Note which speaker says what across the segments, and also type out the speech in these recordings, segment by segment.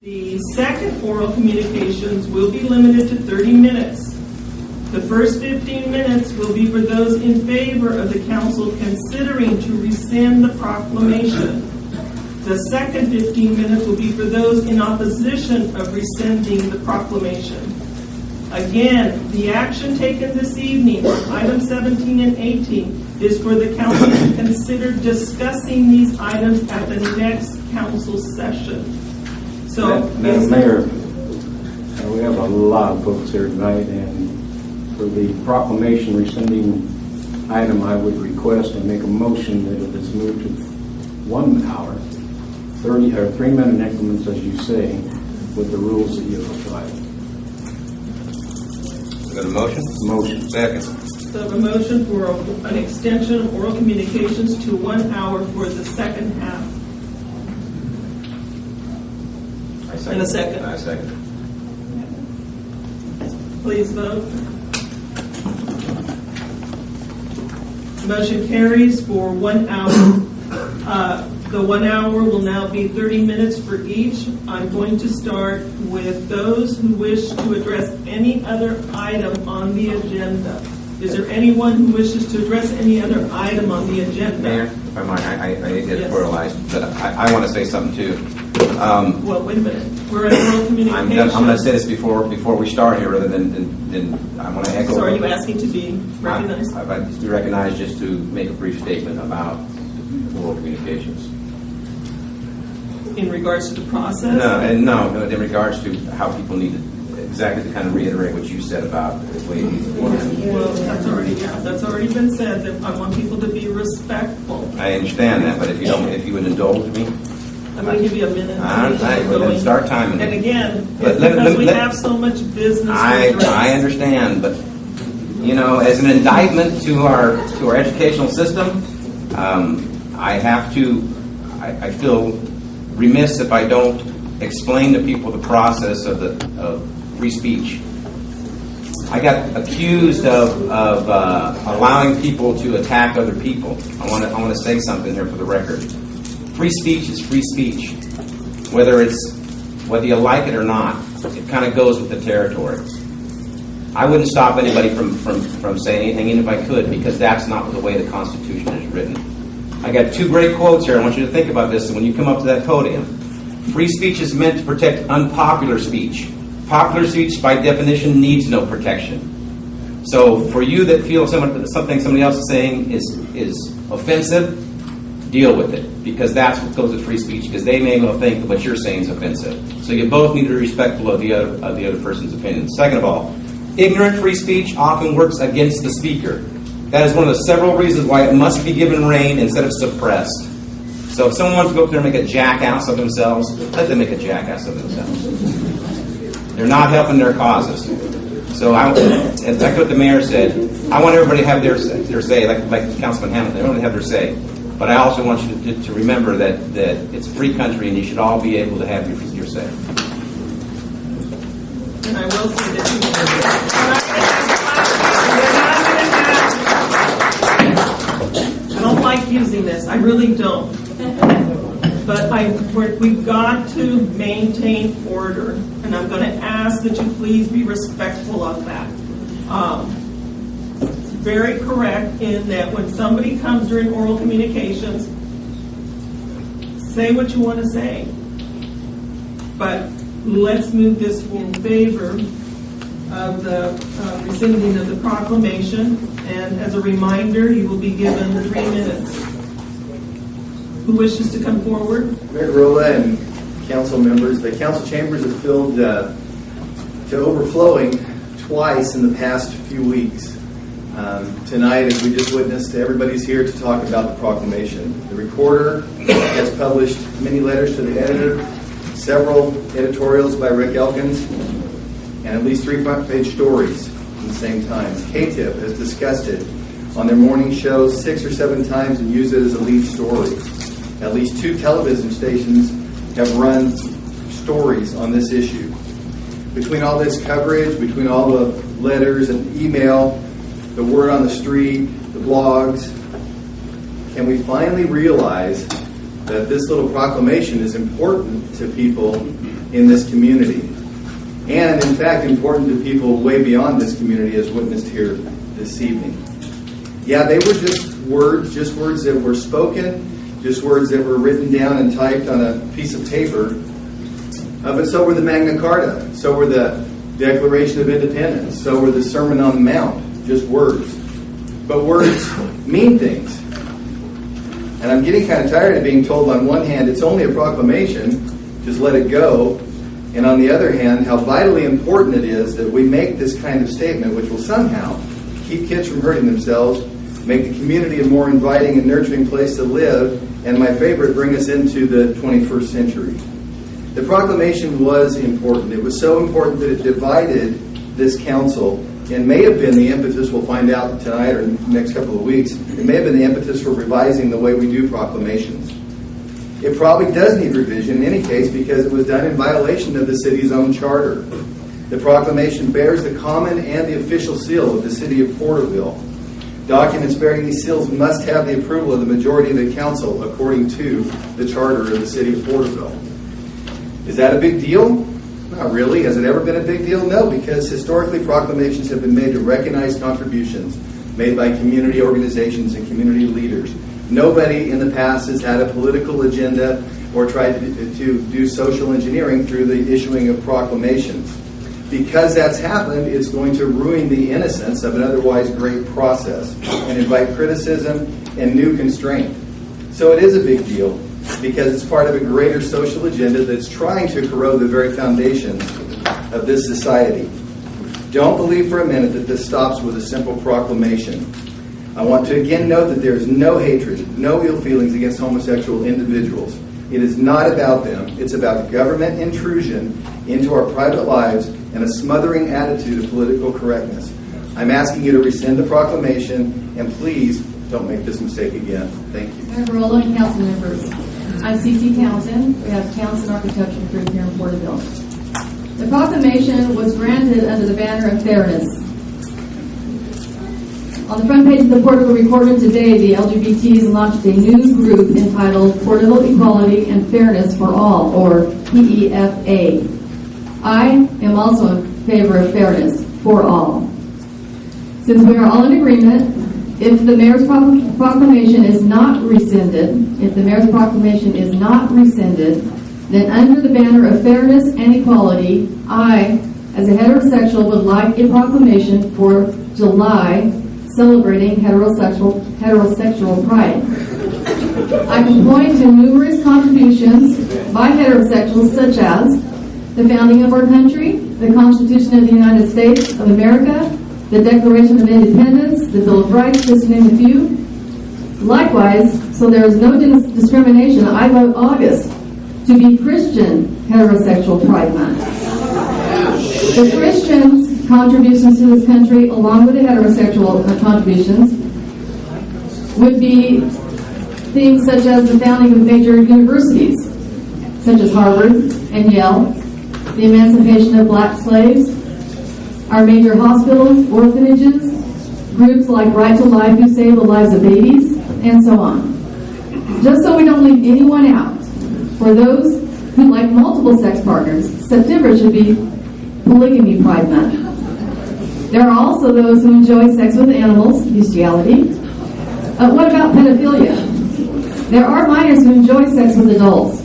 Speaker 1: The second oral communications will be limited to 30 minutes. The first 15 minutes will be for those in favor of the council considering to rescind the proclamation. The second 15 minutes will be for those in opposition of rescinding the proclamation. Again, the action taken this evening on items 17 and 18 is for the council to consider discussing these items at the next council session. So,
Speaker 2: Madam Mayor, we have a lot of folks here tonight, and for the proclamation rescinding item, I would request and make a motion that it is moved to 1 hour, 30 or 3 minute increments, as you say, with the rules that you have applied.
Speaker 3: Is that a motion?
Speaker 2: Motion.
Speaker 3: Second.
Speaker 1: So I have a motion for an extension of oral communications to 1 hour for the second half. In a second.
Speaker 3: I second.
Speaker 1: Please vote. Motion carries for 1 hour. The 1 hour will now be 30 minutes for each. I'm going to start with those who wish to address any other item on the agenda. Is there anyone who wishes to address any other item on the agenda?
Speaker 3: Mayor, if I might, I editorialized, but I want to say something too.
Speaker 1: Well, wait a minute. We're at oral communication.
Speaker 3: I'm going to say this before we start here, rather than I want to echo.
Speaker 1: So are you asking to be recognized?
Speaker 3: I'd like to be recognized just to make a brief statement about oral communications.
Speaker 1: In regards to the process?
Speaker 3: No, in regards to how people need to exactly to kind of reiterate what you said about the way it needs to be done.
Speaker 1: Well, that's already been said, that I want people to be respectful.
Speaker 3: I understand that, but if you would indulge me.
Speaker 1: I'm going to give you a minute.
Speaker 3: Then start timing.
Speaker 1: And again,
Speaker 3: But
Speaker 1: because we have so much business to address.
Speaker 3: I understand, but as an indictment to our educational system, I feel remiss if I don't explain to people the process of free speech. I got accused of allowing people to attack other people. I want to say something here for the record. Free speech is free speech, whether you like it or not. It kind of goes with the territory. I wouldn't stop anybody from saying anything, even if I could, because that's not the way the Constitution is written. I got 2 great quotes here. I want you to think about this when you come up to that podium. Free speech is meant to protect unpopular speech. Popular speech, by definition, needs no protection. So for you that feel something somebody else is saying is offensive, deal with it, because that's what goes with free speech, because they may well think that what you're saying is offensive. So you both need to be respectful of the other person's opinion. Second of all, ignorant free speech often works against the speaker. That is one of the several reasons why it must be given rein instead of suppressed. So if someone wants to go up there and make a jackass of themselves, let them make a jackass of themselves. They're not helping their causes. So like what the mayor said, I want everybody to have their say, like Councilman Hamilton, everyone to have their say. But I also want you to remember that it's a free country and you should all be able to have your say.
Speaker 1: And I will say that I don't like using this. I really don't. But we've got to maintain order. And I'm going to ask that you please be respectful of that. Very correct in that when somebody comes during oral communications, say what you want to say. But let's move this in favor of the rescinding of the proclamation. And as a reminder, you will be given 3 minutes. Who wishes to come forward?
Speaker 4: Mayor Rolla and council members, the council chambers have filled to overflowing twice in the past few weeks. Tonight, as we just witnessed, everybody's here to talk about the proclamation. The recorder has published many letters to the editor, several editorials by Rick Elkins, and at least 3 front-page stories at the same time. KTIP has discussed it on their morning shows 6 or 7 times and used it as a lead story. At least 2 television stations have run stories on this issue. Between all this coverage, between all the letters and email, the word on the street, the blogs, can we finally realize that this little proclamation is important to people in this community. And, in fact, important to people way beyond this community as witnessed here this evening. Yeah, they were just words that were spoken, just words that were written down and typed on a piece of paper. But so were the Magna Carta, so were the Declaration of Independence, so were the Sermon on the Mount, just words. But words mean things. And I'm getting kind of tired of being told on one hand it's only a proclamation, just let it go. And on the other hand, how vitally important it is that we make this kind of statement, which will somehow keep kids from hurting themselves, make the community a more inviting and nurturing place to live, and my favorite, bring us into the 21st century. The proclamation was important. It was so important that it divided this council and may have been the impetus, we'll find out tonight or next couple of weeks, it may have been the impetus for revising the way we do proclamations. It probably does need revision in any case because it was done in violation of the city's own charter. The proclamation bears the common and the official seal of the city of Porterville. Documents bearing these seals must have the approval of the majority of the council according to the charter of the city of Porterville. Is that a big deal? Not really. Has it ever been a big deal? No, because historically proclamations have been made to recognize contributions made by community organizations and community leaders. Nobody in the past has had a political agenda or tried to do social engineering through the issuing of proclamations. Because that's happened, it's going to ruin the innocence of an otherwise great process and invite criticism and new constraint. So it is a big deal because it's part of a greater social agenda that's trying to corrode the very foundations of this society. Don't believe for a minute that this stops with a simple proclamation. I want to again note that there is no hatred, no ill feelings against homosexual individuals. It is not about them. It's about government intrusion into our private lives and a smothering attitude of political correctness. I'm asking you to rescind the proclamation, and please don't make this mistake again. Thank you.
Speaker 5: Mayor Garola and council members. I'm C.C. Townsend. We have Townsend Architecture Group here in Porterville. The proclamation was granted under the banner of fairness. On the front page of the Porterville Recorder today, the LGBTs launched a new group entitled Porterville Equality and Fairness for All, or PEFA. I am also in favor of fairness for all. Since we are all in agreement, if the mayor's proclamation is not rescinded, then under the banner of fairness and equality, I, as a heterosexual, would like a proclamation for July celebrating heterosexual pride. I can point to numerous contributions by heterosexuals such as the founding of our country, the Constitution of the United States of America, the Declaration of Independence, the Bill of Rights, just to name a few. Likewise, so there is no discrimination, I vote August to be Christian Heterosexual Pride Month. The Christians' contributions to this country, along with the heterosexual contributions, would be things such as the founding of major universities, such as Harvard and Yale, the emancipation of black slaves, our major hospitals, orphanages, groups like Right to Life who save the lives of babies, and so on. Just so we don't leave anyone out, for those who like multiple sex partners, September should be Polygamy Pride Month. There are also those who enjoy sex with animals, bestiality. What about pedophilia? There are minors who enjoy sex with adults.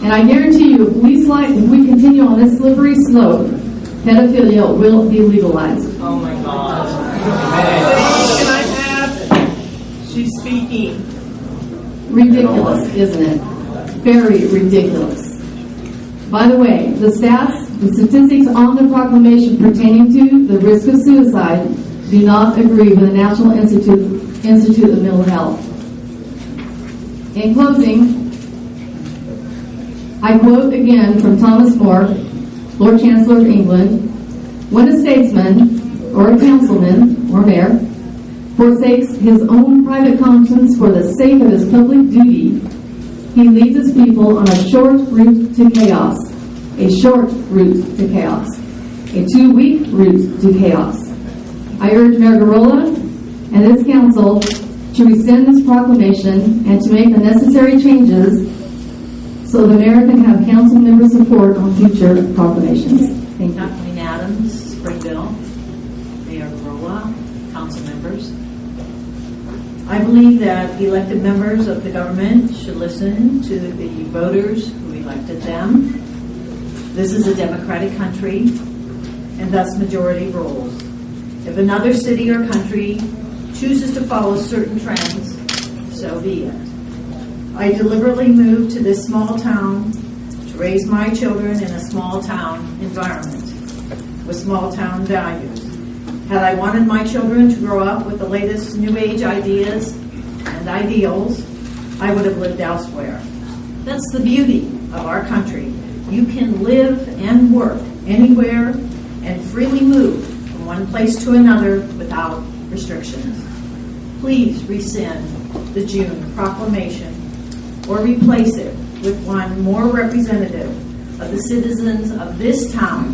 Speaker 5: And I guarantee you, if we continue on this slippery slope, pedophilia will be legalized.
Speaker 1: Oh my God. Can I have? She's speaking.
Speaker 5: Ridiculous, isn't it? Very ridiculous. By the way, the statistics on the proclamation pertaining to the risk of suicide do not agree with the National Institute of Mental Health. In closing, I quote again from Thomas More, Lord Chancellor of England, "When a statesman, or a councilman, or mayor, forsakes his own private conscience for the sake of his public duty, he leads his people on a short route to chaos. A short route to chaos. A 2-week route to chaos. I urge Mayor Garola and this council to rescind this proclamation and to make the necessary changes so the mayor can have council member support on future proclamations. Thank you.
Speaker 6: Kathleen Adams, Springville, Mayor Grola, council members. I believe that elected members of the government should listen to the voters who elected them. This is a democratic country, and thus majority rules. If another city or country chooses to follow certain trends, so be it. I deliberately moved to this small town to raise my children in a small town environment with small town values. Had I wanted my children to grow up with the latest new age ideas and ideals, I would have lived elsewhere. That's the beauty of our country. You can live and work anywhere and freely move from one place to another without restrictions. Please rescind the June proclamation or replace it with one more representative of the citizens of this town